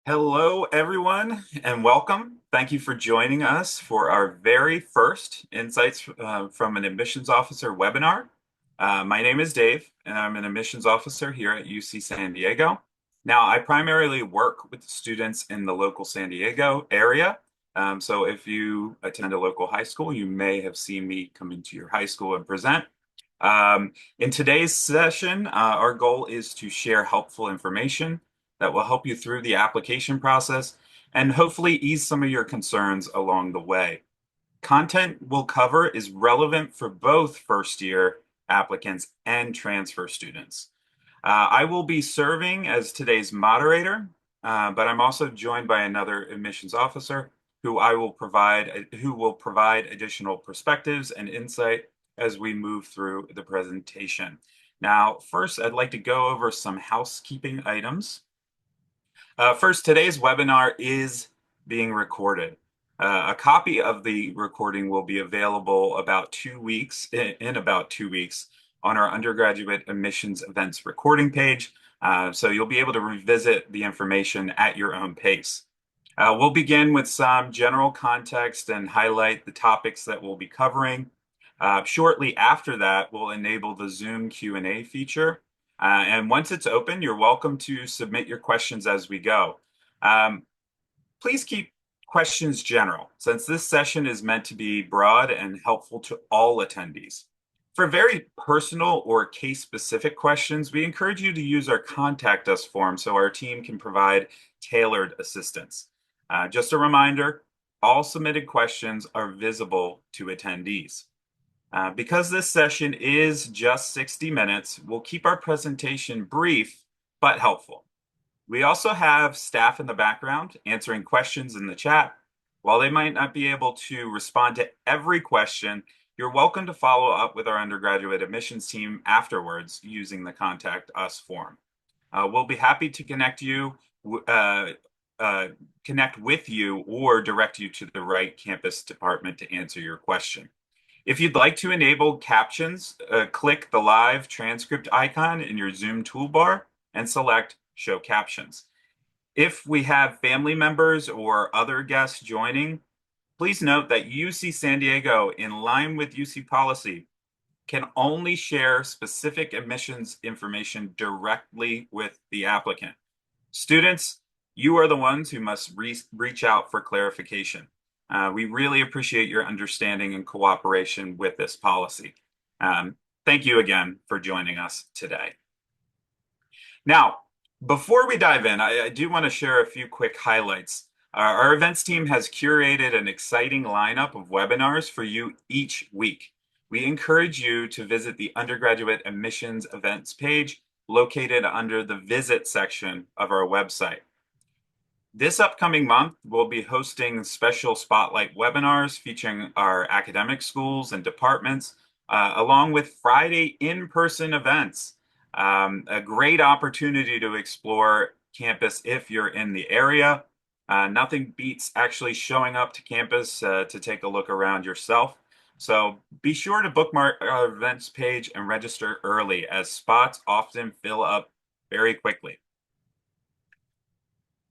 Hello, everyone, and welcome. Thank you for joining us for our very first Insights from an Admissions Officer webinar. My name is Dave, and I'm an admissions officer here at UC San Diego. Now, I primarily work with students in the local San Diego area. So if you attend a local high school, you may have seen me come into your high school and present. In today's session, our goal is to share helpful information that will help you through the application process and hopefully ease some of your concerns along the way. Content we'll cover is relevant for both first year applicants and transfer students. I will be serving as today's moderator, but I'm also joined by another admissions officer who will provide additional perspectives and insight as we move through the presentation. Now, first, I'd like to go over some housekeeping items. First, today's webinar is being recorded. A copy of the recording will be available in about 2 weeks on our undergraduate admissions events recording page. So you'll be able to revisit the information at your own pace. We'll begin with some general context and highlight the topics that we'll be covering. Shortly after that, we'll enable the Zoom Q&A feature. And once it's open, you're welcome to submit your questions as we go. Please keep questions general, since this session is meant to be broad and helpful to all attendees. For very personal or case-specific questions, we encourage you to use our Contact Us form so our team can provide tailored assistance. Just a reminder, all submitted questions are visible to attendees. Because this session is just 60 minutes, we'll keep our presentation brief but helpful. We also have staff in the background answering questions in the chat. While they might not be able to respond to every question, you're welcome to follow up with our undergraduate admissions team afterwards using the Contact Us form. We'll be happy to connect with you or direct you to the right campus department to answer your question. If you'd like to enable captions, click the live transcript icon in your Zoom toolbar and select Show Captions. If we have family members or other guests joining, please note that UC San Diego, in line with UC policy, can only share specific admissions information directly with the applicant. Students, you are the ones who must reach out for clarification. We really appreciate your understanding and cooperation with this policy. Thank you again for joining us today. Now, before we dive in, I do want to share a few quick highlights. Our events team has curated an exciting lineup of webinars for you each week. We encourage you to visit the undergraduate admissions events page located under the Visit section of our website. This upcoming month, we'll be hosting special spotlight webinars featuring our academic schools and departments, along with Friday in-person events. A great opportunity to explore campus if you're in the area. Nothing beats actually showing up to campus to take a look around yourself. So be sure to bookmark our events page and register early, as spots often fill up very quickly.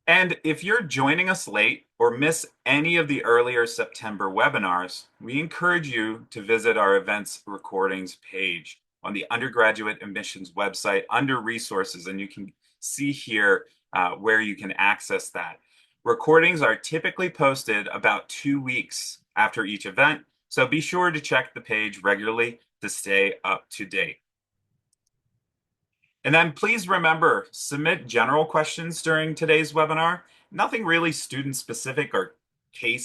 And if you're joining us late or miss any of the earlier September webinars, we encourage you to visit our events recordings page on the undergraduate admissions website under resources, and you can see here where you can access that. Recordings are typically posted about 2 weeks after each event, so be sure to check the page regularly to stay up to date. And then please remember, submit general questions during today's webinar. Nothing really student-specific or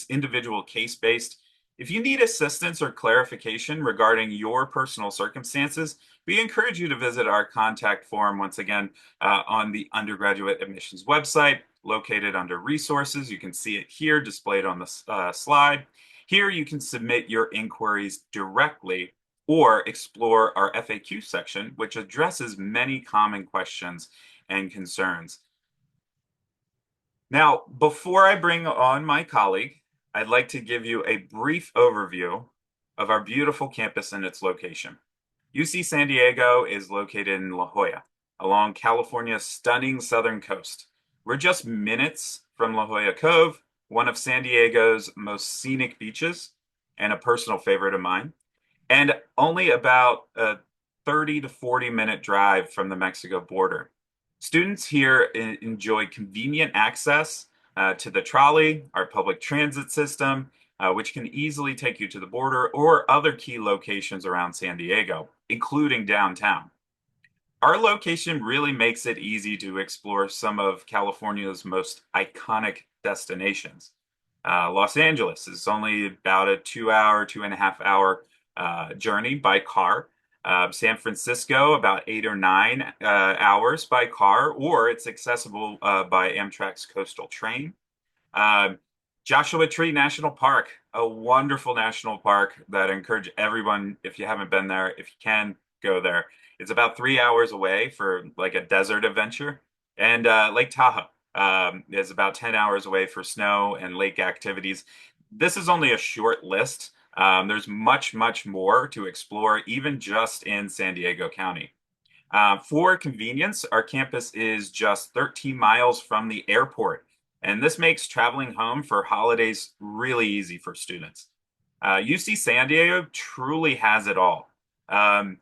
individual case-based. If you need assistance or clarification regarding your personal circumstances, we encourage you to visit our contact form once again on the undergraduate admissions website, located under resources. You can see it here displayed on the slide. Here you can submit your inquiries directly or explore our FAQ section, which addresses many common questions and concerns. Now, before I bring on my colleague, I'd like to give you a brief overview of our beautiful campus and its location. UC San Diego is located in La Jolla, along California's stunning southern coast. We're just minutes from La Jolla Cove, one of San Diego's most scenic beaches and a personal favorite of mine, and only about a 30 to 40-minute drive from the Mexico border. Students here enjoy convenient access to the trolley, our public transit system, which can easily take you to the border or other key locations around San Diego, including downtown. Our location really makes it easy to explore some of California's most iconic destinations. Los Angeles is only about a 2 hour, 2.5 hour journey by car. San Francisco, about 8 or 9 hours by car, or it's accessible by Amtrak's coastal train. Um, Joshua Tree National Park, a wonderful national park that I encourage everyone, if you haven't been there, if you can, go there. It's about 3 hours away for like a desert adventure. And Lake Tahoe is about 10 hours away for snow and lake activities. This is only a short list. There's much, much more to explore, even just in San Diego County. For convenience, our campus is just 13 miles from the airport, and this makes traveling home for holidays really easy for students. UC San Diego truly has it all. Um,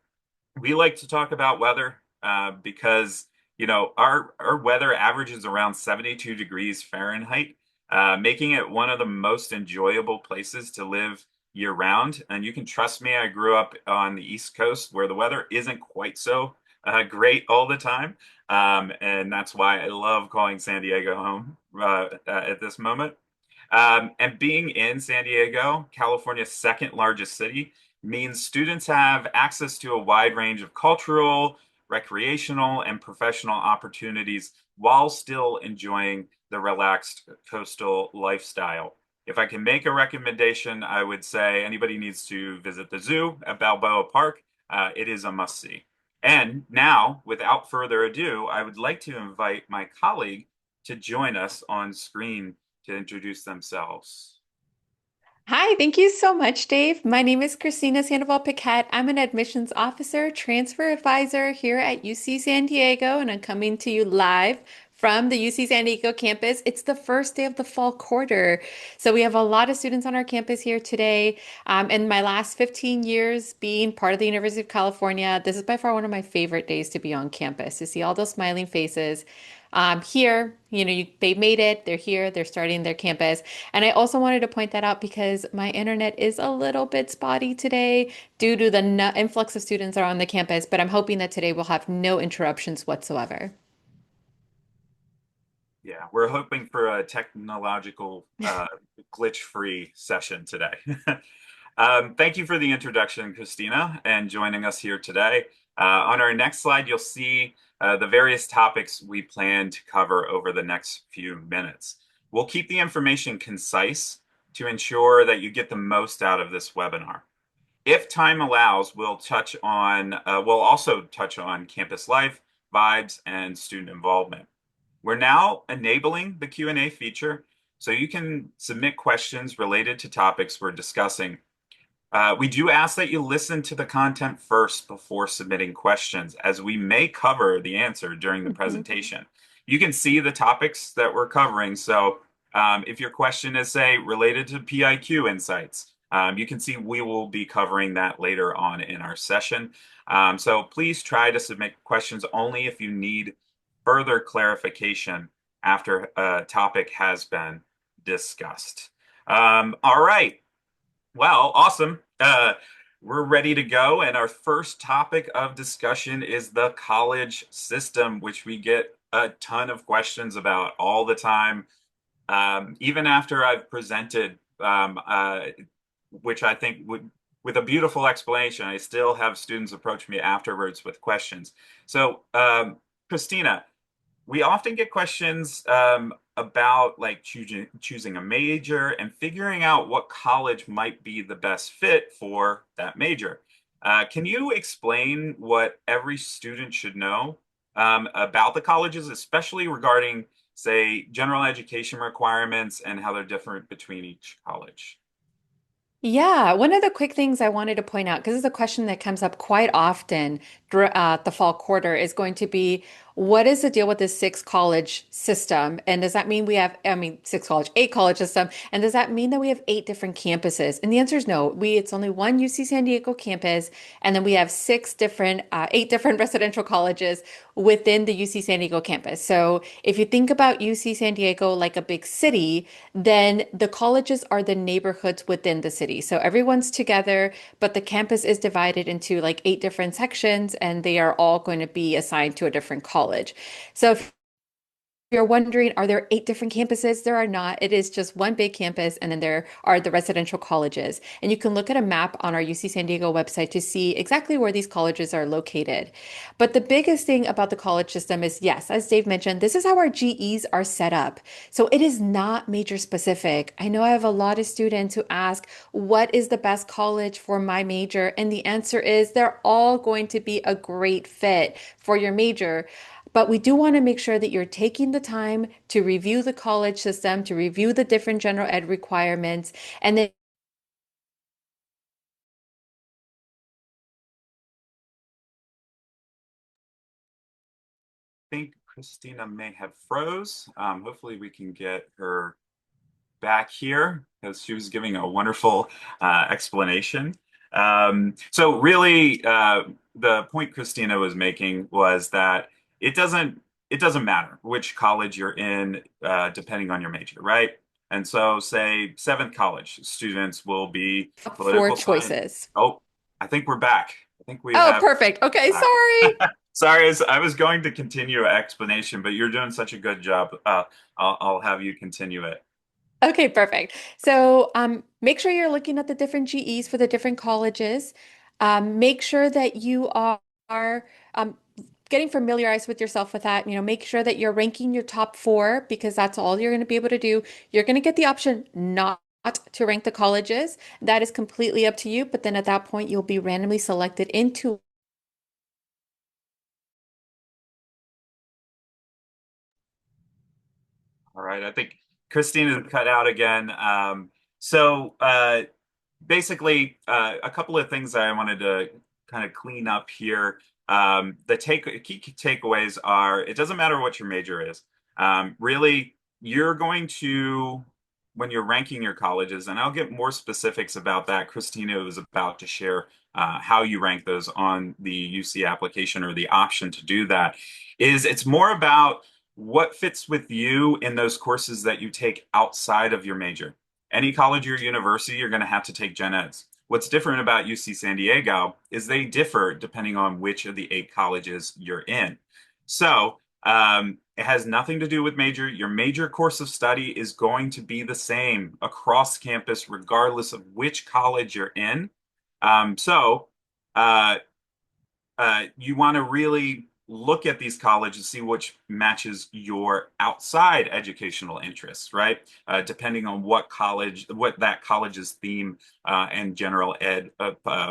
we like to talk about weather because our weather averages around 72 degrees Fahrenheit, making it one of the most enjoyable places to live year round. And you can trust me, I grew up on the East Coast where the weather isn't quite so great all the time. And that's why I love calling San Diego home at this moment. And being in San Diego, California's second largest city, means students have access to a wide range of cultural, recreational, and professional opportunities while still enjoying the relaxed coastal lifestyle. If I can make a recommendation, I would say anybody needs to visit the zoo at Balboa Park. It is a must see. And now, without further ado, I would like to invite my colleague to join us on screen to introduce themselves. Hi, thank you so much, Dave. My name is Christina Sandoval-Paquette. I'm an admissions officer, transfer advisor here at UC San Diego, and I'm coming to you live from the UC San Diego campus. It's the first day of the fall quarter. So we have a lot of students on our campus here today. In my last 15 years being part of the University of California, this is by far one of my favorite days to be on campus, to see all those smiling faces. Here, they made it, they're here, they're starting their campus. And I also wanted to point that out because my internet is a little bit spotty today due to the influx of students that are on the campus, but I'm hoping that today we'll have no interruptions whatsoever. Yeah, we're hoping for a technological glitch-free session today. Thank you for the introduction, Christina, and joining us here today. On our next slide, you'll see the various topics we plan to cover over the next few minutes. We'll keep the information concise to ensure that you get the most out of this webinar. If time allows, we'll also touch on campus life, vibes, and student involvement. We're now enabling the Q&A feature so you can submit questions related to topics we're discussing. We do ask that you listen to the content first before submitting questions, as we may cover the answer during the Mhm. presentation. You can see the topics that we're covering. So if your question is, say, related to PIQ Insights, you can see we will be covering that later on in our session. So please try to submit questions only if you need further clarification after a topic has been discussed. All right. Well, awesome. We're ready to go. And our first topic of discussion is the college system, which we get a ton of questions about all the time. Even after I've presented, which I think would, with a beautiful explanation, I still have students approach me afterwards with questions. So, Christina, we often get questions about like choosing a major and figuring out what college might be the best fit for that major. Can you explain what every student should know about the colleges, especially regarding, say, general education requirements and how they're different between each college? Yeah, one of the quick things I wanted to point out, because this is a question that comes up quite often. the fall quarter is going to be what is the deal with this six college system? And does that mean we have, I mean, six college, eight college system? And does that mean that we have eight different campuses? And the answer is no. It's only one UC San Diego campus, and then we have eight different residential colleges within the UC San Diego campus. So if you think about UC San Diego like a big city, then the colleges are the neighborhoods within the city. So everyone's together, but the campus is divided into like eight different sections, and they are all going to be assigned to a different college. So if you're wondering, are there eight different campuses? There are not. It is just one big campus, and then there are the residential colleges. And you can look at a map on our UC San Diego website to see exactly where these colleges are located. But the biggest thing about the college system is, yes, as Dave mentioned, this is how our GEs are set up. So it is not major specific. I know I have a lot of students who ask, what is the best college for my major? And the answer is they're all going to be a great fit for your major. But we do want to make sure that you're taking the time to review the college system, to review the different general ed requirements, and then Think Christina may have froze. Hopefully we can get her back here because she was giving a wonderful explanation. So really, the point Christina was making was that it doesn't it doesn't matter which college you're in, depending on your major, right? And so, say seventh college students will be four political science. choices. Oh, I think we're back. I think we Oh, have perfect. Okay, back. sorry. Sorry, I was going to continue explanation, but you're doing such a good job. I'll have you continue it. Okay, perfect. So make sure you're looking at the different GEs for the different colleges. Make sure that you are getting familiarized with yourself with that. Make sure that you're ranking your top four because that's all you're going to be able to do. You're going to get the option not to rank the colleges. That is completely up to you. But then at that point, you'll be randomly selected into. All right, I think Christine is cut out again. So basically, a couple of things I wanted to kind of clean up here. The key takeaways are it doesn't matter what your major is. Really, you're going to, when you're ranking your colleges, and I'll get more specifics about that. Christina was about to share how you rank those on the UC application or the option to do that. It's more about what fits with you in those courses that you take outside of your major. Any college or university, you're going to have to take gen eds. What's different about UC San Diego is they differ depending on which of the eight colleges you're in. So it has nothing to do with major. Your major course of study is going to be the same across campus, regardless of which college you're in. So uh, you want to really look at these colleges and see which matches your outside educational interests, right? Depending on what that college's theme and general ed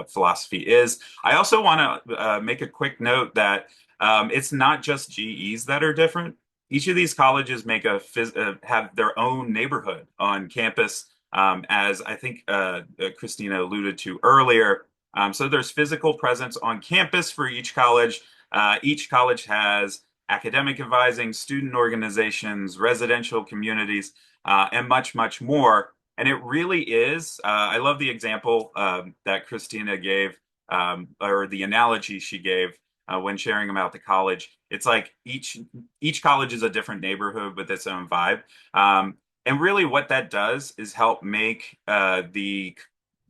philosophy is. I also want to make a quick note that it's not just GEs that are different. Each of these colleges have their own neighborhood on campus, as I think Christina alluded to earlier. So there's physical presence on campus for each college. Each college has academic advising, student organizations, residential communities, and much, much more. And it really is. I love the example that Christina gave, or the analogy she gave when sharing about the college. It's like each college is a different neighborhood with its own vibe. And really, what that does is help make the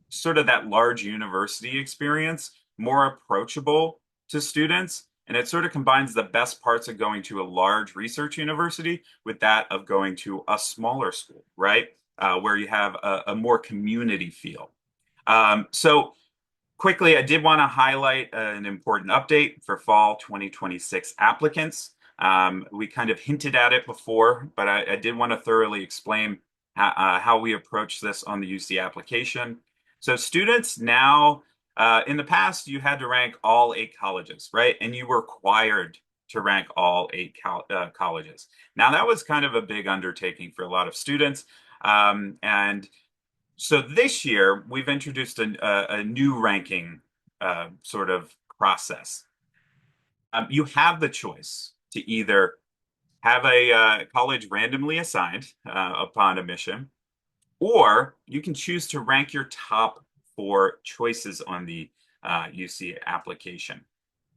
sort of that large university experience more approachable to students. And it sort of combines the best parts of going to a large research university with that of going to a smaller school, right? Where you have a more community feel. So quickly, I did want to highlight an important update for fall 2026 applicants. We kind of hinted at it before, but I did want to thoroughly explain how we approach this on the UC application. So students now, in the past, you had to rank all eight colleges, right? And you were required to rank all eight colleges. Now, that was kind of a big undertaking for a lot of students. And so this year, we've introduced a new ranking sort of process. You have the choice to either have a college randomly assigned upon admission, or you can choose to rank your top four choices on the UC application.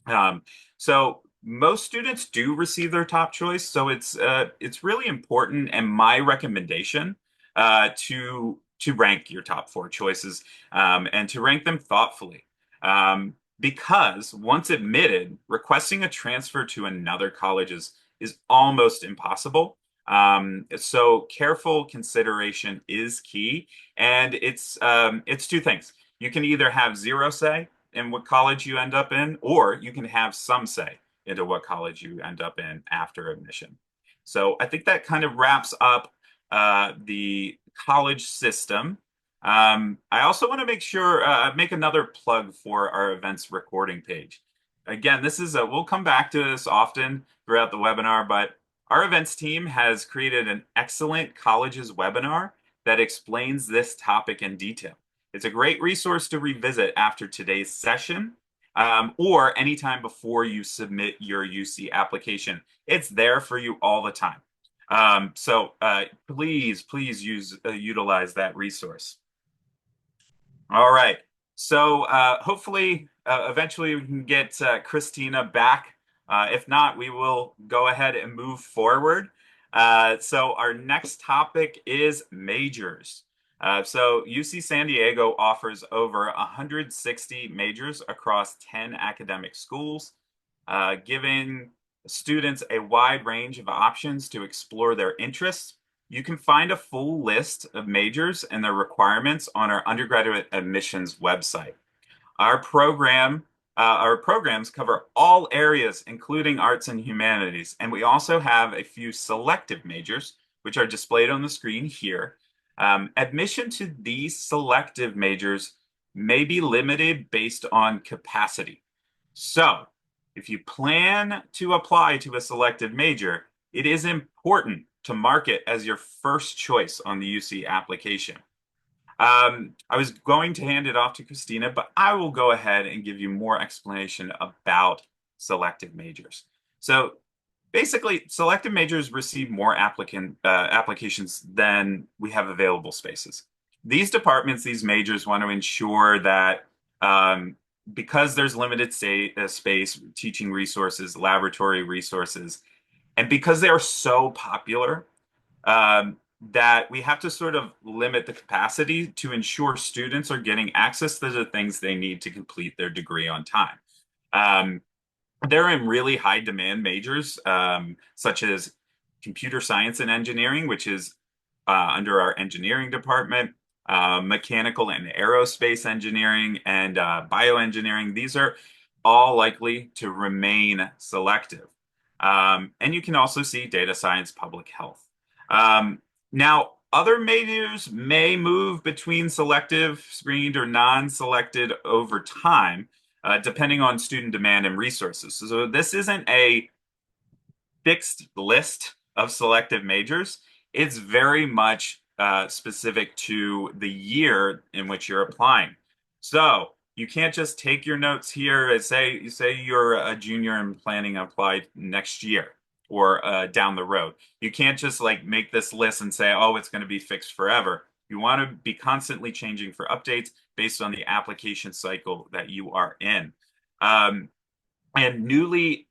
Um, so most students do receive their top choice, so it's really important, and my recommendation to rank your top four choices and to rank them thoughtfully. Because once admitted, requesting a transfer to another college is almost impossible. So careful consideration is key, and it's two things. You can either have zero say in what college you end up in, or you can have some say into what college you end up in after admission. So I think that kind of wraps up the college system. I also want to make another plug for our events recording page. Again, we'll come back to this often throughout the webinar, but our events team has created an excellent colleges webinar that explains this topic in detail. It's a great resource to revisit after today's session or anytime before you submit your UC application. It's there for you all the time. So please utilize that resource. All right. So hopefully, eventually we can get Christina back. If not, we will go ahead and move forward. So our next topic is majors. So UC San Diego offers over 160 majors across 10 academic schools, giving students a wide range of options to explore their interests. You can find a full list of majors and their requirements on our undergraduate admissions website. Our programs cover all areas, including arts and humanities, and we also have a few selective majors, which are displayed on the screen here. Admission to these selective majors may be limited based on capacity. So, if you plan to apply to a selective major, it is important to mark it as your first choice on the UC application. I was going to hand it off to Christina, but I will go ahead and give you more explanation about selective majors. So basically, selective majors receive more applications than we have available spaces. These majors want to ensure that because there's limited space, teaching resources, laboratory resources, and because they are so popular, um, that we have to sort of limit the capacity to ensure students are getting access to the things they need to complete their degree on time. Um, they're in really high demand majors, such as computer science and engineering, which is under our engineering department, mechanical and aerospace engineering, and bioengineering. These are all likely to remain selective. And you can also see data science, public health. Um, Now, other majors may move between selective, screened, or non-selected over time, depending on student demand and resources. So this isn't a fixed list of selective majors. It's very much specific to the year in which you're applying. So you can't just take your notes here and say you're a junior and planning to apply next year or down the road. You can't just like make this list and say, oh, it's going to be fixed forever. You want to be constantly changing for updates based on the application cycle that you are in. Um, and newly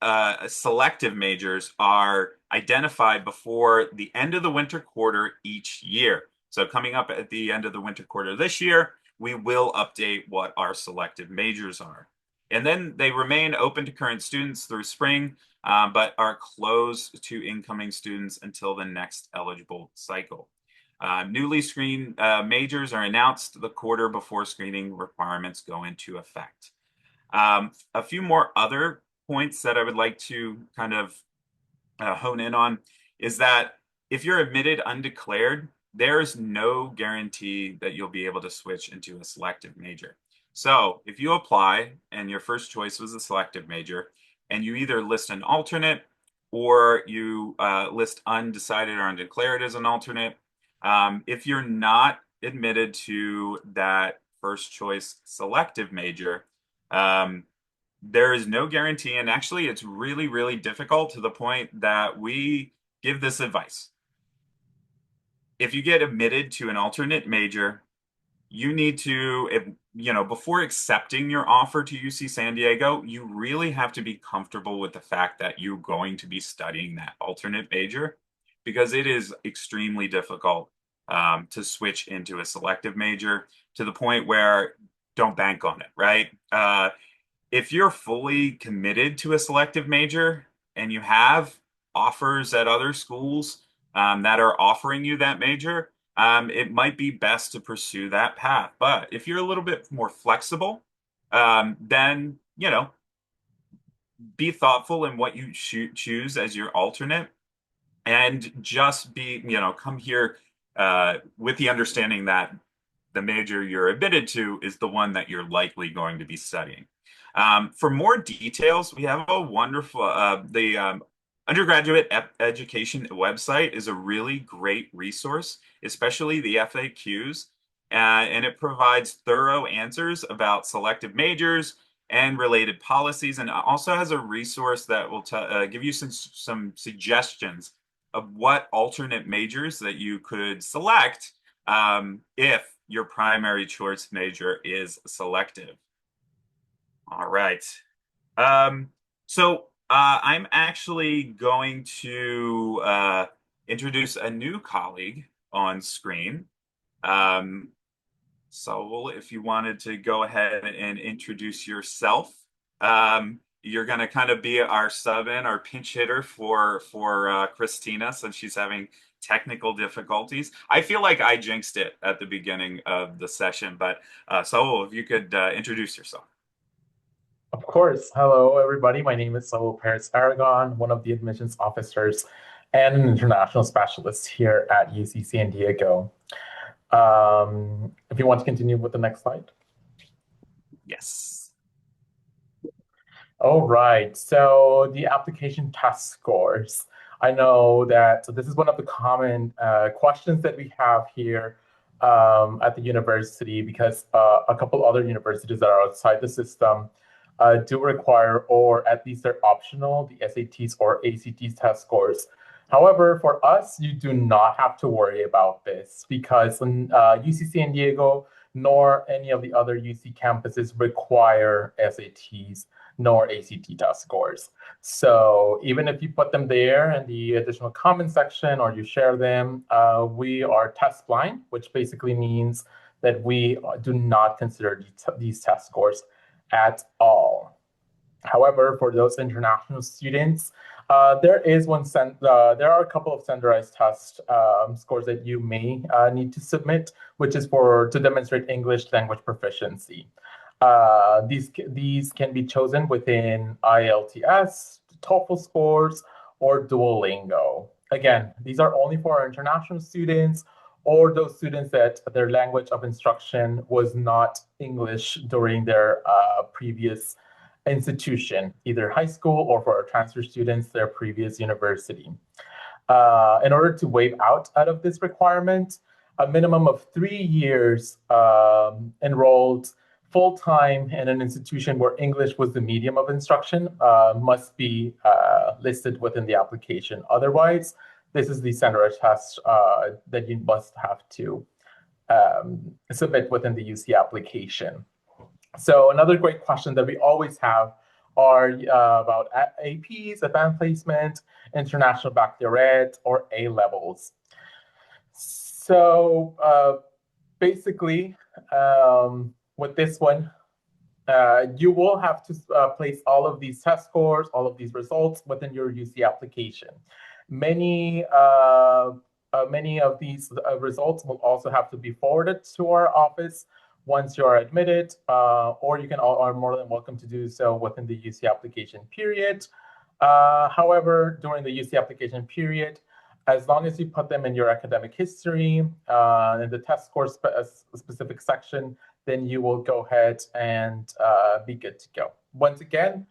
selective majors are identified before the end of the winter quarter each year. So coming up at the end of the winter quarter this year, we will update what our selective majors are. And then they remain open to current students through spring, but are closed to incoming students until the next eligible cycle. Newly screened majors are announced the quarter before screening requirements go into effect. A few more other points that I would like to kind of hone in on is that if you're admitted undeclared, there's no guarantee that you'll be able to switch into a selective major. So if you apply and your first choice was a selective major, and you either list an alternate or you list undecided or undeclared as an alternate, if you're not admitted to that first choice selective major, um, there is no guarantee, and actually, it's really, really difficult to the point that we give this advice. If you get admitted to an alternate major, you need to, before accepting your offer to UC San Diego, you really have to be comfortable with the fact that you're going to be studying that alternate major because it is extremely difficult to switch into a selective major to the point where don't bank on it, right? If you're fully committed to a selective major and you have offers at other schools that are offering you that major, it might be best to pursue that path. But if you're a little bit more flexible, then, be thoughtful in what you choose as your alternate and just come here with the understanding that the major you're admitted to is the one that you're likely going to be studying. For more details, we have a wonderful, the undergraduate education website is a really great resource, especially the FAQs, and it provides thorough answers about selective majors and related policies, and also has a resource that will give you some suggestions of what alternate majors that you could select if your primary choice major is selective. All right. Um, I'm actually going to introduce a new colleague on screen. Um, so if you wanted to go ahead and introduce yourself, you're going to kind of be our sub-in, our pinch hitter for Christina since she's having technical difficulties. I feel like I jinxed it at the beginning of the session, but so if you could introduce yourself. Of course. Hello, everybody. My name is Saul Paris Aragon, one of the admissions officers and an international specialist here at UC San Diego. If you want to continue with the next slide. Yes. All right. So the application test scores. I know that this is one of the common questions that we have here at the university because a couple other universities that are outside the system do require, or at least they're optional, the SATs or ACTs test scores. However, for us, you do not have to worry about this because UC San Diego nor any of the other UC campuses require SATs nor ACT test scores. So even if you put them there in the additional comment section or you share them, we are test blind, which basically means that we do not consider these test scores at all. However, for those international students, there are a couple of standardized test scores that you may need to submit, which is to demonstrate English language proficiency. These can be chosen within IELTS, TOEFL scores, or Duolingo. Again, these are only for our international students or those students that their language of instruction was not English during their previous institution, either high school or for our transfer students, their previous university. In order to waive out of this requirement, a minimum of 3 years enrolled full-time in an institution where English was the medium of instruction must be listed within the application. Otherwise, this is the standardized test that you must have to submit within the UC application. So another great question that we always have are about APs, advanced placement, international baccalaureate, or A levels. So basically, with this one, you will have to place all of these test scores, all of these results within your UC application. Many of these results will also have to be forwarded to our office once you are admitted, or you are more than welcome to do so within the UC application period. However, during the UC application period, as long as you put them in your academic history, in the test score specific section, then you will go ahead and be good to go. Once again,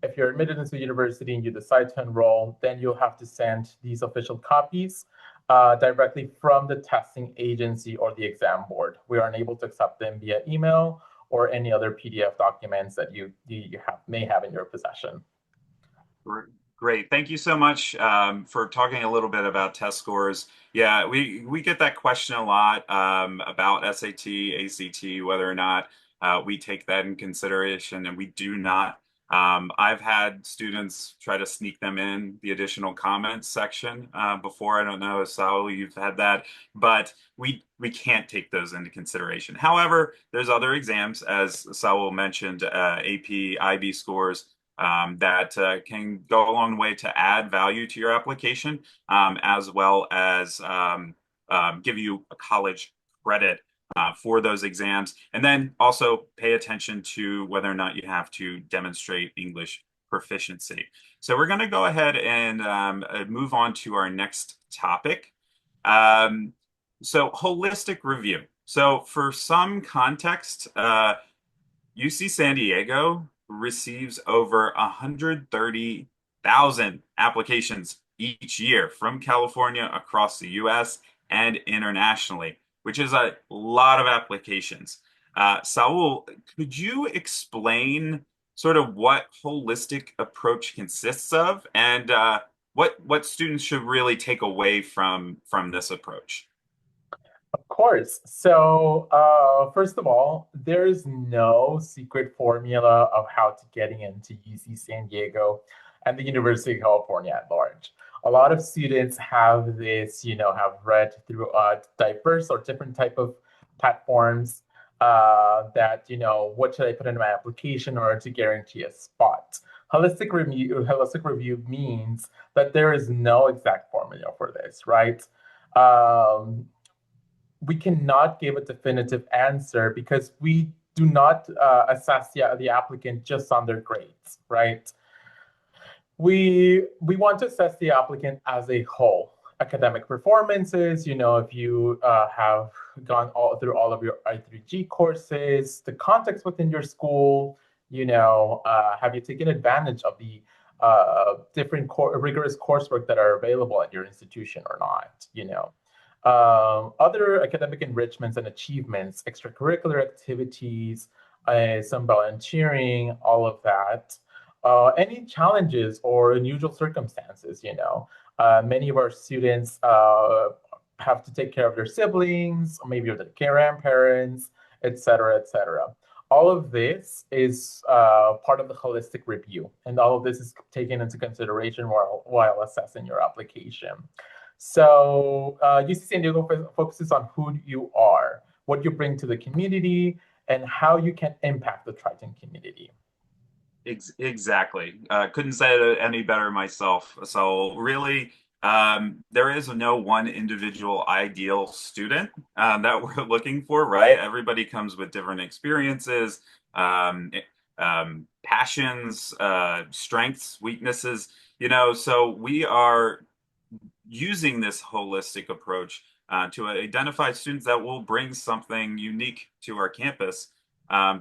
if you're admitted into the university and you decide to enroll, then you'll have to send these official copies directly from the testing agency or the exam board. We are unable to accept them via email or any other PDF documents that may have in your possession. Great. Thank you so much for talking a little bit about test scores. Yeah, we get that question a lot about SAT, ACT, whether or not we take that in consideration, and we do not. I've had students try to sneak them in the additional comments section before. I don't know if Saul, you've had that, but we can't take those into consideration. However, there's other exams, as Saul mentioned, AP, IB scores that can go a long way to add value to your application, as well as give you a college credit for those exams. And then also pay attention to whether or not you have to demonstrate English proficiency. So we're going to go ahead and move on to our next topic. So holistic review. So for some context, UC San Diego receives over 130,000 applications each year from California across the US and internationally, which is a lot of applications. Saul, could you explain sort of what holistic approach consists of and what students should really take away from this approach? Of course. So, first of all, there's no secret formula of how to getting into UC San Diego and the University of California at large. A lot of students have this, have read through diverse or different type of platforms that, what should I put in my application in order to guarantee a spot? Holistic review means that there is no exact formula for this, right? Um, we cannot give a definitive answer because we do not assess the applicant just on their grades, right? We want to assess the applicant as a whole. Academic performances, if you have gone through all of your I3G courses, the context within your school, have you taken advantage of the different rigorous coursework that are available at your institution or not. Other academic enrichments and achievements, extracurricular activities, some volunteering, all of that. Any challenges or unusual circumstances. Many of our students have to take care of their siblings, or maybe their grandparents, et cetera, et cetera. All of this is part of the holistic review, and all of this is taken into consideration while assessing your application. So UC San Diego focuses on who you are, what you bring to the community, and how you can impact the Triton community. Exactly. Couldn't say it any better myself. So really, there is no one individual ideal student that we're looking for, right? Everybody comes with different experiences, passions, strengths, weaknesses, so we are using this holistic approach to identify students that will bring something unique to our campus. I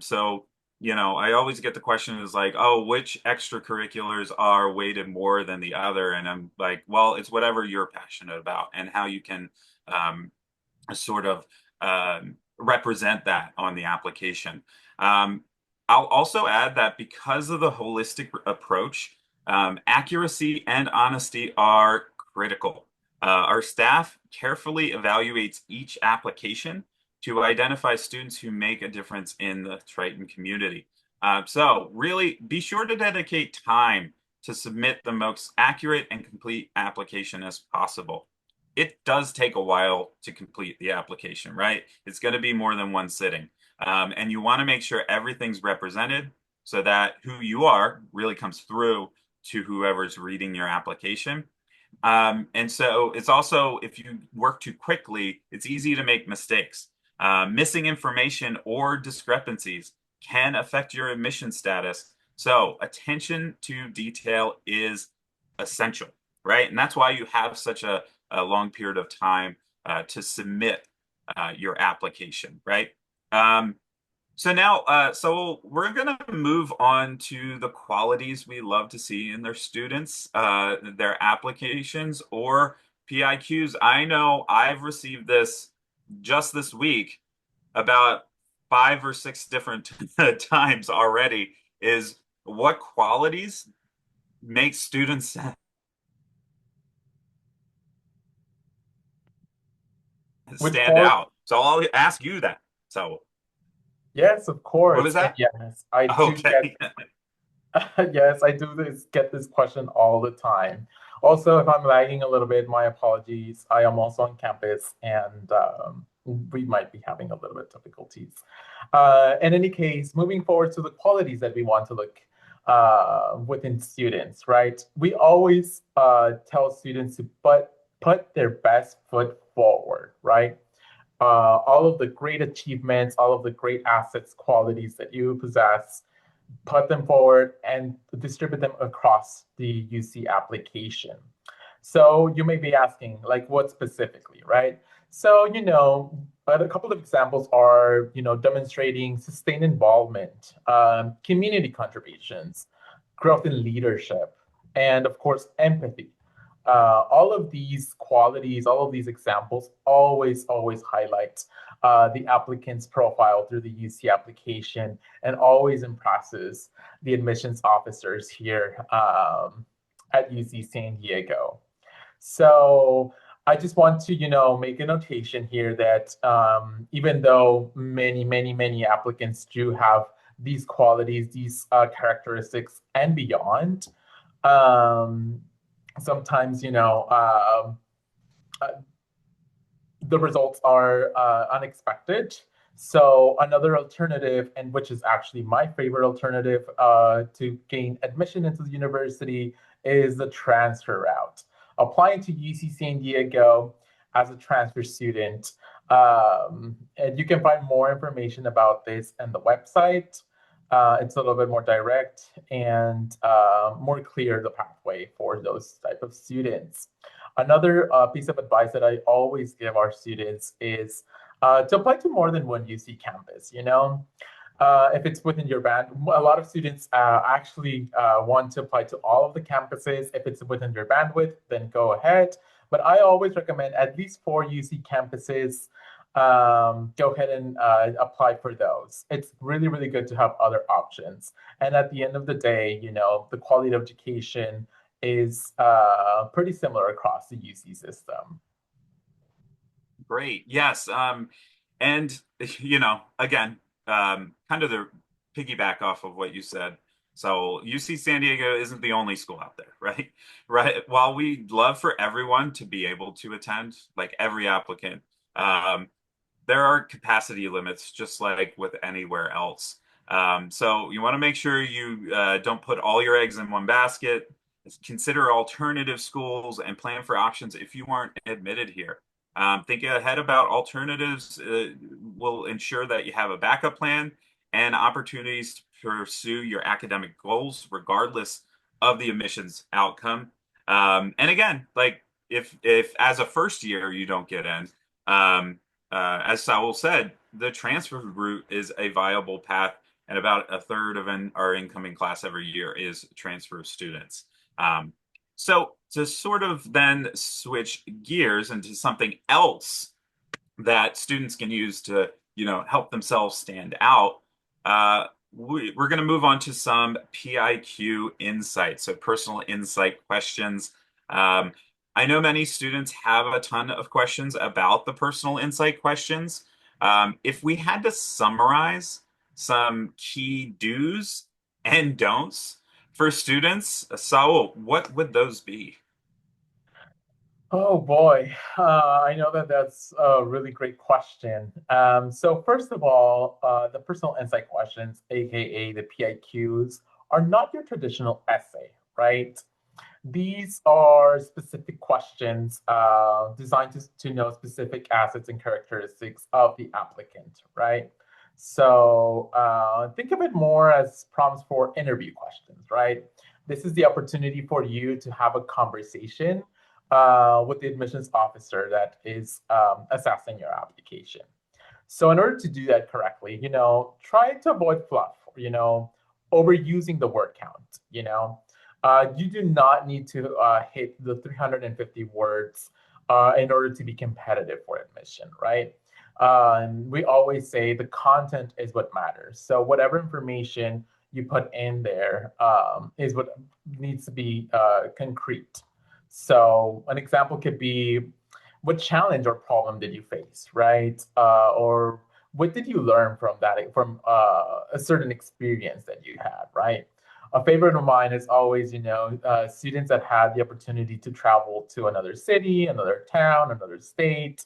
always get the question is like, oh, which extracurriculars are weighted more than the other? And I'm like, well, it's whatever you're passionate about and how you can um, sort of represent that on the application. Um, I'll also add that because of the holistic approach, accuracy and honesty are critical. Our staff carefully evaluates each application to identify students who make a difference in the Triton community. So really be sure to dedicate time to submit the most accurate and complete application as possible. It does take a while to complete the application, right? It's going to be more than one sitting. And you want to make sure everything's represented so that who you are really comes through to whoever's reading your application. And so it's also, if you work too quickly, it's easy to make mistakes. Missing information or discrepancies can affect your admission status. So attention to detail is essential, right? And that's why you have such a long period of time to submit your application, right? So now, so we're going to move on to the qualities we love to see in their students, their applications or PIQs. I know I've received this just this week about five or six different times already is what qualities make students Which stand quality? out. So I'll ask you that. So Yes, of what course. was And that? yes, I do get Okay. yes, I do get this question all the time. Also, if I'm lagging a little bit, my apologies. I am also on campus and we might be having a little bit of difficulties. In any case, moving forward to the qualities that we want to look within students, right? We always tell students to put their best foot forward, right? All of the great achievements, all of the great assets, qualities that you possess, put them forward and distribute them across the UC application. So you may be asking, like, what specifically, right? So, a couple of examples are, demonstrating sustained involvement, community contributions, growth in leadership, and of course, empathy. All of these qualities, all of these examples always highlight the applicant's profile through the UC application and always impresses the admissions officers here at UC San Diego. So I just want to, make a notation here that even though many applicants do have these qualities, these characteristics and beyond, um, sometimes, uh, the results are unexpected. So another alternative, and which is actually my favorite alternative to gain admission into the university, is the transfer route. Applying to UC San Diego as a transfer student. And you can find more information about this on the website. It's a little bit more direct and more clear the pathway for those type of students. Another piece of advice that I always give our students is to apply to more than one UC campus. If it's within your band, a lot of students actually want to apply to all of the campuses. If it's within your bandwidth, then go ahead. But I always recommend at least 4 UC campuses. Go ahead and apply for those. It's really good to have other options. And at the end of the day, the quality of education is pretty similar across the UC system. Great. Yes. And again, kind of the piggyback off of what you said. So UC San Diego isn't the only school out there, right? Right. While we'd love for everyone to be able to attend, like every applicant, um, there are capacity limits, just like with anywhere else. So you want to make sure you don't put all your eggs in one basket. Consider alternative schools and plan for options if you aren't admitted here. Thinking ahead about alternatives will ensure that you have a backup plan and opportunities to pursue your academic goals, regardless of the admissions outcome. And again, like if as a first year you don't get in, as Saul said, the transfer route is a viable path, and about a third of our incoming class every year is transfer students. Um, so to sort of then switch gears into something else that students can use to, help themselves stand out, we're going to move on to some PIQ insights, so personal insight questions. Um, I know many students have a ton of questions about the personal insight questions. If we had to summarize some key do's and don'ts for students, Saul, what would those be? Oh boy, I know that that's a really great question. So first of all, the personal insight questions, aka the PIQs, are not your traditional essay, right? These are specific questions designed to know specific assets and characteristics of the applicant, right? So think of it more as prompts for interview questions, right? This is the opportunity for you to have a conversation with the admissions officer that is assessing your application. So in order to do that correctly, try to avoid fluff, overusing the word count, you do not need to hit the 350 words in order to be competitive for admission, right? And we always say the content is what matters. So whatever information you put in there is what needs to be concrete. So an example could be, what challenge or problem did you face, right? Or what did you learn from a certain experience that you had, right? A favorite of mine is always, students that had the opportunity to travel to another city, another town, another state,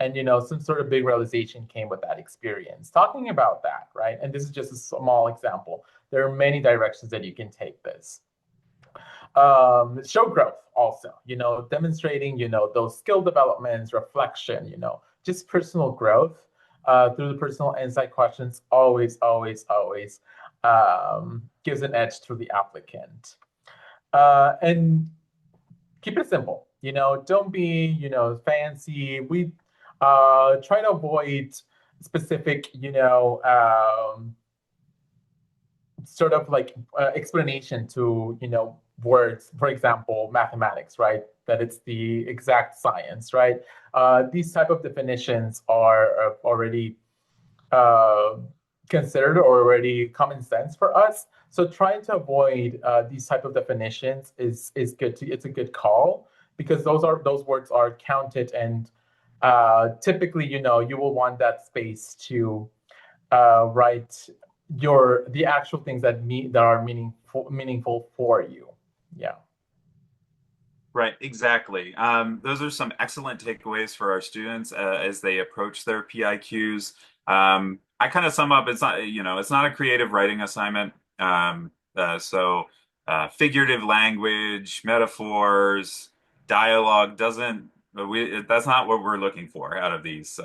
and some sort of big realization came with that experience. Talking about that, right? And this is just a small example. There are many directions that you can take this. Show growth also, demonstrating, those skill developments, reflection, just personal growth through the personal insight questions always, always, always gives an edge to the applicant. And keep it simple, don't be, fancy. We try to avoid specific, sort of like explanation to words, for example mathematics, right, that it's the exact science, right. These type of definitions are already uh, considered or already common sense for us, so trying to avoid these type of definitions is good to it's a good call, because those words are counted, and typically you will want that space to write the actual things that are meaningful for you. Yeah. Right, exactly. Those are some excellent takeaways for our students as they approach their PIQs. I kind of sum up, it's not a creative writing assignment. Figurative language, metaphors, dialogue that's not what we're looking for out of these.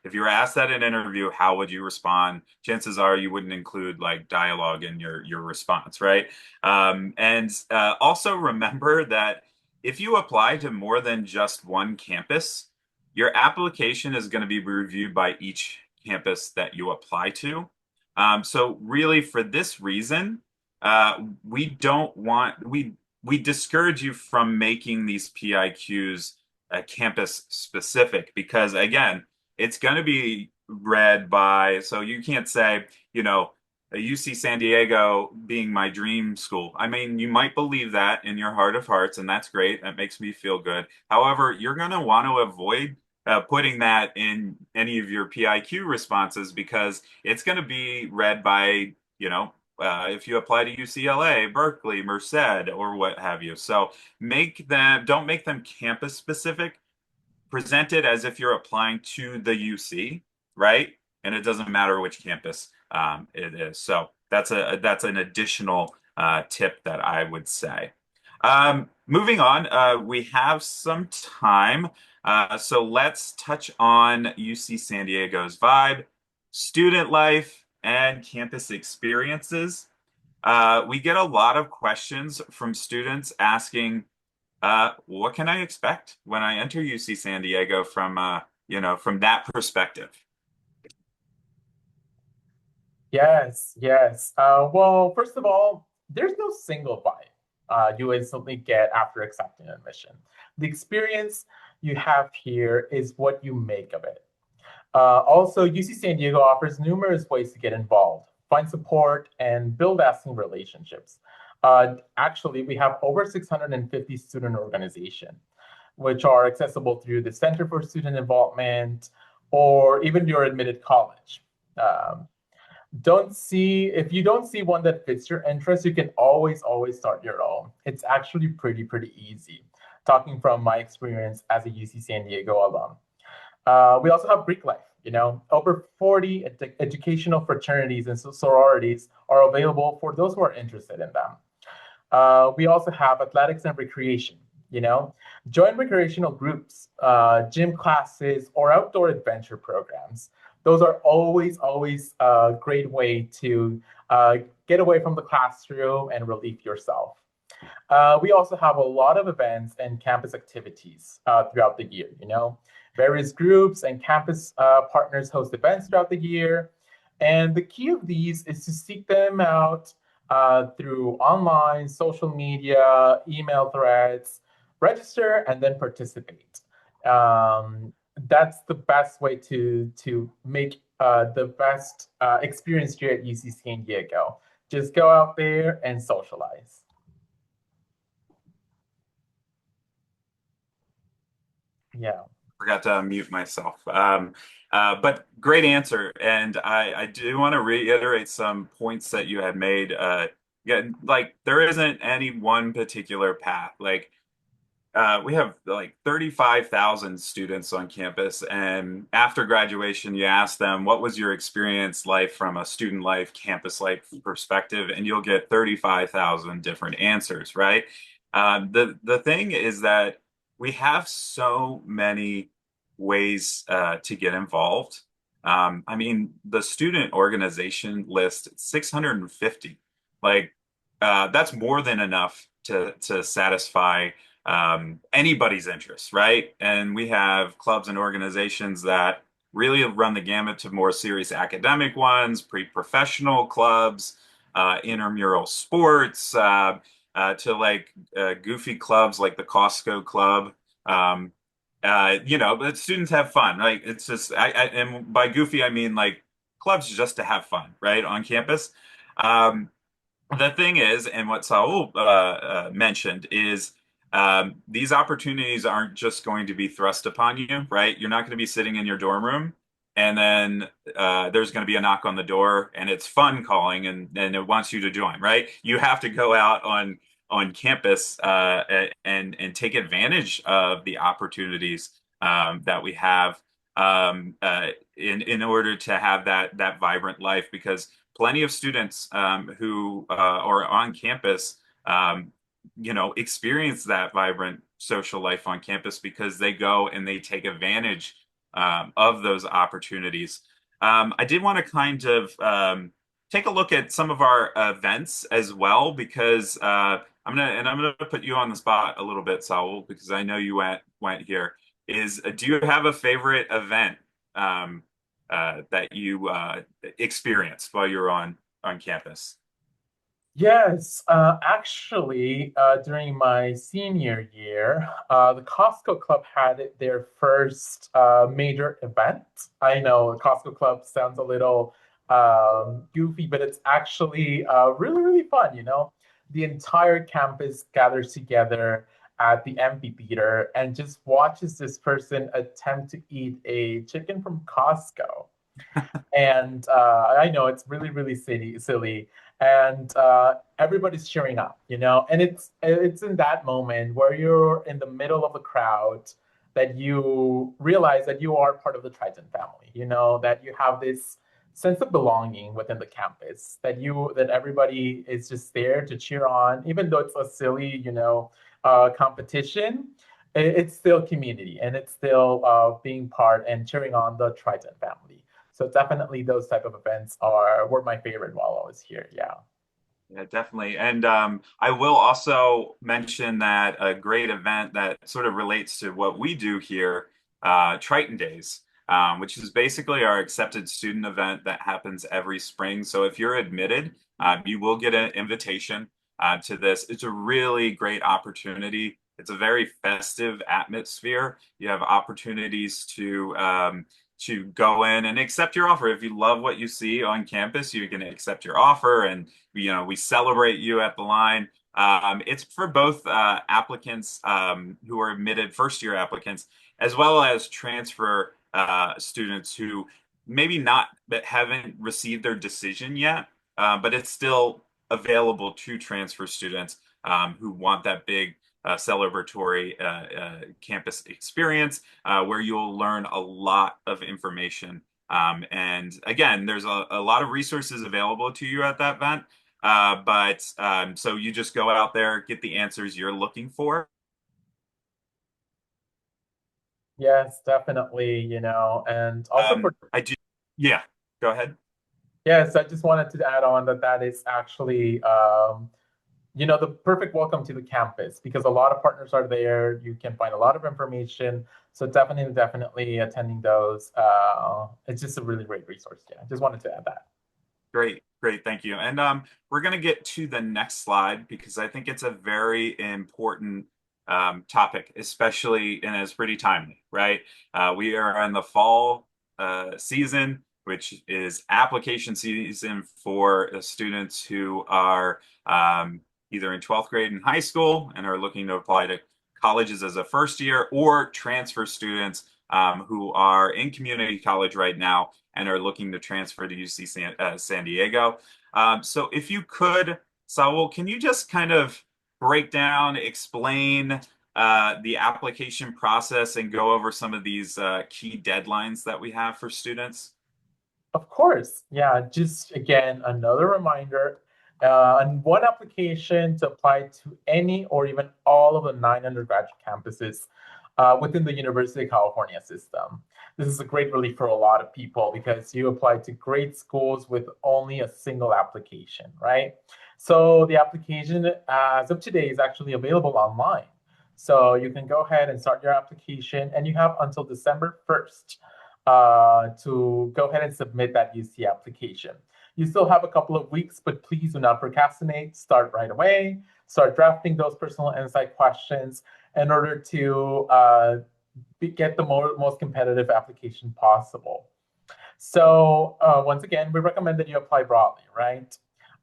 If you were asked that in an interview, how would you respond? Chances are you wouldn't include like dialogue in your response, right? And Also remember that if you apply to more than just one campus, your application is going to be reviewed by each campus that you apply to. So really, for this reason, we don't want we discourage you from making these PIQs campus specific because again, it's going to be read by. So you can't say, UC San Diego being my dream school. I mean, you might believe that in your heart of hearts, and that's great. That makes me feel good. However, you're going to want to avoid putting that in any of your PIQ responses because it's going to be read by, if you apply to UCLA, Berkeley, Merced, or what have you. So don't make them campus specific, present it as if you're applying to the UC, right? And it doesn't matter which campus it is. So that's an additional tip that I would say. Moving on, we have some time, so let's touch on UC San Diego's vibe, student life, and campus experiences. We get a lot of questions from students asking what can I expect when I enter UC San Diego from that perspective? Yes, yes. Well, first of all, there's no single vibe you instantly get after accepting admission. The experience you have here is what you make of it. Also, UC San Diego offers numerous ways to get involved, find support, and build lasting relationships. Actually, we have over 650 student organizations, which are accessible through the Center for Student Involvement or even your admitted college. Um, don't see If you don't see one that fits your interest, you can always start your own. It's actually pretty easy. Talking from my experience as a UC San Diego alum. We also have Greek life. Over 40 educational fraternities and sororities are available for those who are interested in them. We also have athletics and recreation. Join recreational groups, gym classes, or outdoor adventure programs. Those are always a great way to get away from the classroom and relieve yourself. We also have a lot of events and campus activities throughout the year. Various groups and campus partners host events throughout the year. And the key of these is to seek them out through online, social media, email threads, register, and then participate. Um, that's the best way to make the best experience here at UC San Diego. Just go out there and socialize. Yeah. Forgot to unmute myself. But great answer. And I do want to reiterate some points that you had made. Yeah, like there isn't any one particular path. Like we have like 35,000 students on campus, and after graduation, you ask them, what was your experience life from a student life, campus life perspective, and you'll get 35,000 different answers, right? The thing is that we have so many ways to get involved. I mean, the student organization list, 650. Like, that's more than enough to satisfy anybody's interests, right? And we have clubs and organizations that really run the gamut to more serious academic ones, pre-professional clubs, intramural sports, to like goofy clubs like the Costco Club. Um, but students have fun, right? It's just, and by goofy, I mean like clubs just to have fun, right, on campus. Um, the thing is, and what Saul mentioned is these opportunities aren't just going to be thrust upon you, right? You're not going to be sitting in your dorm room and then there's going to be a knock on the door and it's fun calling and it wants you to join, right? You have to go out on campus and take advantage of the opportunities that we have in order to have that vibrant life because plenty of students who are on campus, experience that vibrant social life on campus because they go and they take advantage of those opportunities. I did want to kind of take a look at some of our events as well because I'm gonna put you on the spot a little bit, Saul, because I know you went here. Do you have a favorite event? Um, that you experienced while you were on campus? Yes, actually, during my senior year, the Costco Club had their first major event. I know Costco Club sounds a little goofy, but it's actually really, really fun, you know? The entire campus gathers together at the amphitheater and just watches this person attempt to eat a chicken from Costco. And I know it's really, really silly, and everybody's cheering up, you know. And it's in that moment where you're in the middle of the crowd that you realize that you are part of the Triton family. You know that you have this sense of belonging within the campus. That everybody is just there to cheer on, even though it's a silly, competition. It's still community, and it's still being part and cheering on the Triton family. So definitely those type of events were my favorite while I was here. Yeah. Yeah, definitely. And I will also mention that a great event that sort of relates to what we do here, Triton Days, which is basically our accepted student event that happens every spring. So if you're admitted, you will get an invitation to this. It's a really great opportunity. It's a very festive atmosphere. You have opportunities to go in and accept your offer. If you love what you see on campus, you can accept your offer and we celebrate you at the line. It's for both applicants who are admitted, first year applicants, as well as transfer students who maybe not, but haven't received their decision yet, but it's still available to transfer students who want that big celebratory campus experience where you'll learn a lot of information. And again, there's a lot of resources available to you at that event. But so you just go out there, get the answers you're looking for. Yes, definitely, and also for I do, yeah, go ahead. yes, I just wanted to add on that is actually the perfect welcome to the campus because a lot of partners are there. You can find a lot of information. So definitely attending those. It's just a really great resource. Yeah, just wanted to add that. Great, great, thank you. And we're going to get to the next slide because I think it's a very important topic, especially, and it's pretty timely, right? We are in the fall season, which is application season for students who are either in 12th grade in high school and are looking to apply to colleges as a first year, or transfer students who are in community college right now and are looking to transfer to UC San Diego. So if you could, Saul, can you just kind of break down, explain the application process and go over some of these key deadlines that we have for students? Of course. Yeah, just again, another reminder on one application to apply to any or even all of the 9 undergraduate campuses within the University of California system. This is a great relief for a lot of people because you apply to great schools with only a single application, right? So the application as of today is actually available online. So you can go ahead and start your application, and you have until December 1st to go ahead and submit that UC application. You still have a couple of weeks, but please do not procrastinate. Start right away. Start drafting those personal insight questions in order to get the most competitive application possible. So once again, we recommend that you apply broadly, right?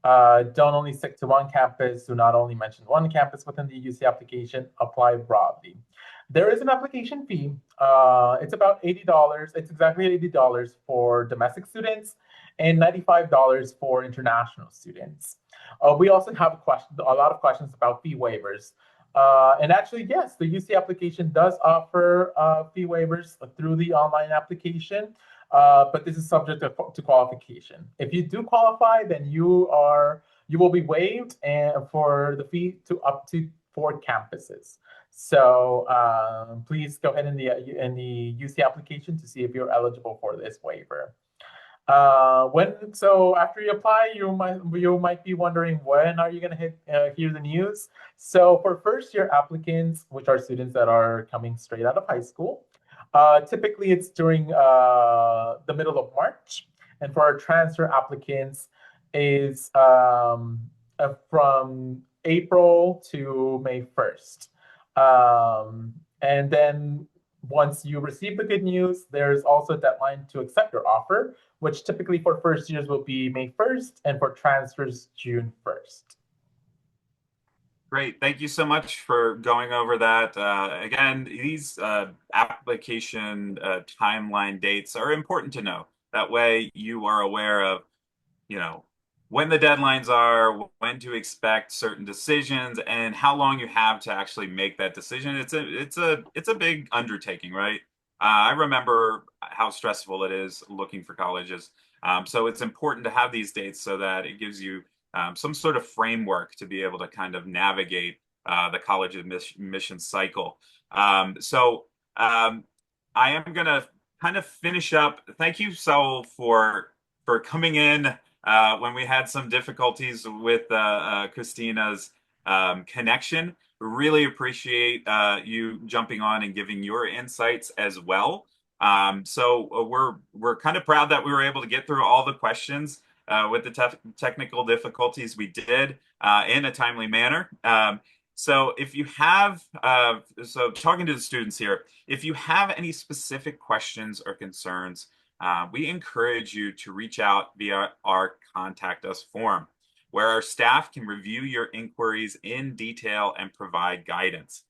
Don't only stick to one campus. Do not only mention one campus within the UC application. Apply broadly. There is an application fee. It's about $80. It's exactly $80 for domestic students and $95 for international students. We also have a lot of questions about fee waivers. And actually, yes, the UC application does offer fee waivers through the online application, but this is subject to qualification. If you do qualify, then you will be waived and for the fee to up to 4 campuses. So please go ahead in the UC application to see if you're eligible for this waiver. So after you apply, you might be wondering, when are you going to hear the news? So for first year applicants, which are students that are coming straight out of high school, typically it's during the middle of March, and for our transfer applicants is from April to May 1st. And then once you receive the good news, there's also a deadline to accept your offer, which typically for first years will be May 1st, and for transfers, June 1st. Great. Thank you so much for going over that. Again, these application timeline dates are important to know. That way you are aware of, you know, when the deadlines are, when to expect certain decisions, and how long you have to actually make that decision. It's a big undertaking, right? I remember how stressful it is looking for colleges. So it's important to have these dates so that it gives you some sort of framework to be able to kind of navigate the college admission cycle. I am going to kind of finish up. Thank you, Saul, for coming in when we had some difficulties with Christina's connection. Really appreciate you jumping on and giving your insights as well. We're kind of proud that we were able to get through all the questions with the technical difficulties we did in a timely manner. So if you have, so talking to the students here, if you have any specific questions or concerns, we encourage you to reach out via our Contact Us form, where our staff can review your inquiries in detail and provide guidance.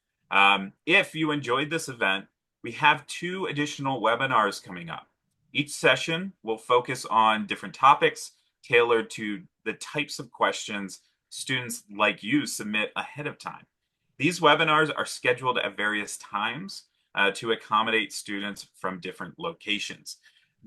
If you enjoyed this event, we have 2 additional webinars coming up. Each session will focus on different topics tailored to the types of questions students like you submit ahead of time. These webinars are scheduled at various times to accommodate students from different locations.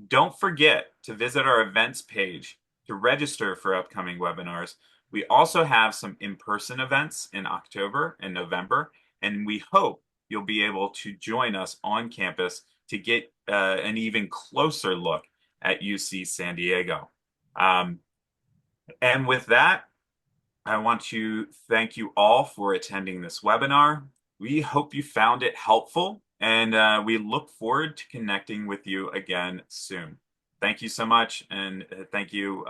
Don't forget to visit our events page to register for upcoming webinars. We also have some in-person events in October and November, and we hope you'll be able to join us on campus to get an even closer look at UC San Diego. And with that, I want to thank you all for attending this webinar. We hope you found it helpful, and we look forward to connecting with you again soon. Thank you so much, and thank you.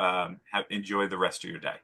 Enjoy the rest of your day.